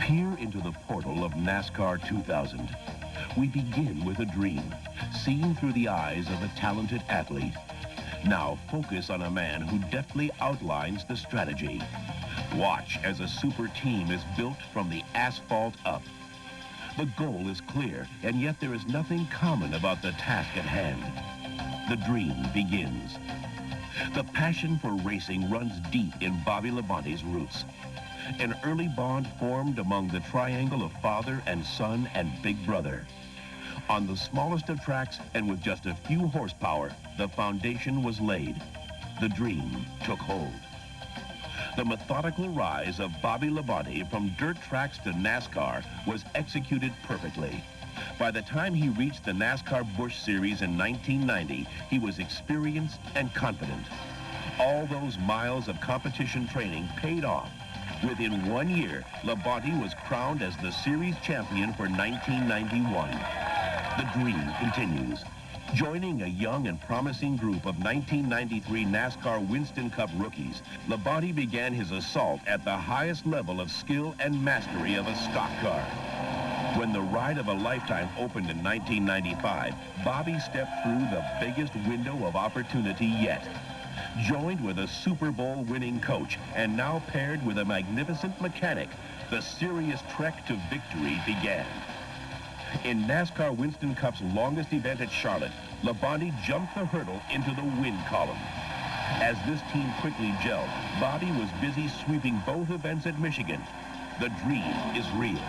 Peer into the portal of NASCAR 2000. We begin with a dream, seen through the eyes of a talented athlete. Now focus on a man who deftly outlines the strategy. Watch as a super team is built from the asphalt up. The goal is clear, and yet there is nothing common about the task at hand. The dream begins. The passion for racing runs deep in Bobby Labonte's roots. An early bond formed among the triangle of father and son and big brother. On the smallest of tracks and with just a few horsepower, the foundation was laid. The dream took hold. The methodical rise of Bobby Labonte from dirt tracks to NASCAR was executed perfectly. By the time he reached the NASCAR Busch Series in 1990, he was experienced and confident. All those miles of competition training paid off. Within 1 year, Labonte was crowned as the series champion for 1991. The dream continues. Joining a young and promising group of 1993 NASCAR Winston Cup rookies, Labonte began his assault at the highest level of skill and mastery of a stock car. When the ride of a lifetime opened in 1995, Bobby stepped through the biggest window of opportunity yet. Joined with a Super Bowl winning coach and now paired with a magnificent mechanic, the serious trek to victory began. In NASCAR Winston Cup's longest event at Charlotte, Labonte jumped the hurdle into the win column. As this team quickly gelled, Bobby was busy sweeping both events at Michigan. The dream is real.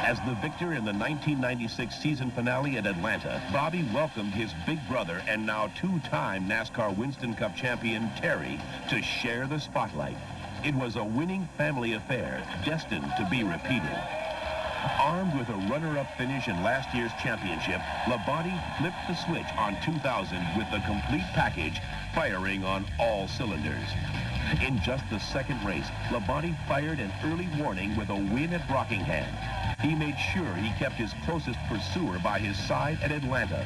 As the victor in the 1996 season finale at Atlanta, Bobby welcomed his big brother and now two-time NASCAR Winston Cup champion, Terry, to share the spotlight. It was a winning family affair, destined to be repeated. Armed with a runner-up finish in last year's championship, Labonte flipped the switch on 2000 with the complete package, firing on all cylinders. In just the second race, Labonte fired an early warning with a win at Rockingham. He made sure he kept his closest pursuer by his side at Atlanta.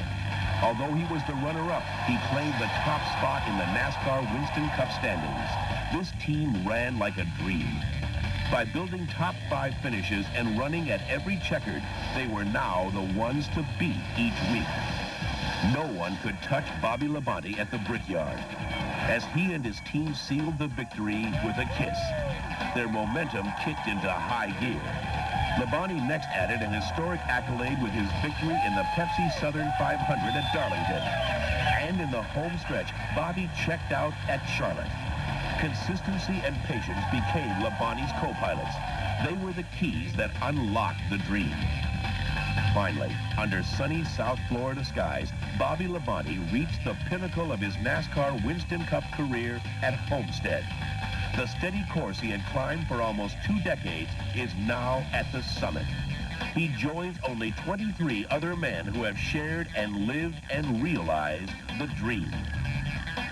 Although he was the runner-up, he claimed the top spot in the NASCAR Winston Cup standings. This team ran like a dream. By building top 5 finishes and running at every checkered, they were now the ones to beat each week. No one could touch Bobby Labonte at the Brickyard, as he and his team sealed the victory with a kiss. Their momentum kicked into high gear. Labonte next added an historic accolade with his victory in the Pepsi Southern 500 at Darlington. And in the home stretch, Bobby checked out at Charlotte. Consistency and patience became Labonte's co-pilots. They were the keys that unlocked the dream. Finally, under sunny South Florida skies, Bobby Labonte reached the pinnacle of his NASCAR Winston Cup career at Homestead. The steady course he had climbed for almost 2 decades is now at the summit. He joins only 23 other men who have shared and lived and realized the dream.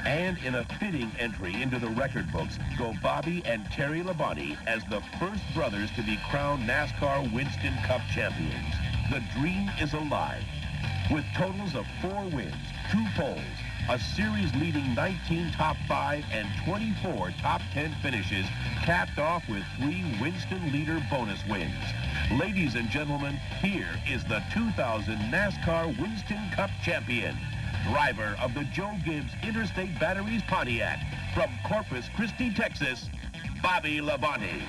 And in a fitting entry into the record books go Bobby and Terry Labonte as the first brothers to be crowned NASCAR Winston Cup champions. The dream is alive. With totals of 4 wins, 2 poles, a series-leading 19 top 5 and 24 top 10 finishes, capped off with 3 Winston Leader bonus wins. Ladies and gentlemen, here is the 2000 NASCAR Winston Cup champion, driver of the Joe Gibbs Interstate Batteries Pontiac, from Corpus Christi, Texas, Bobby Labonte.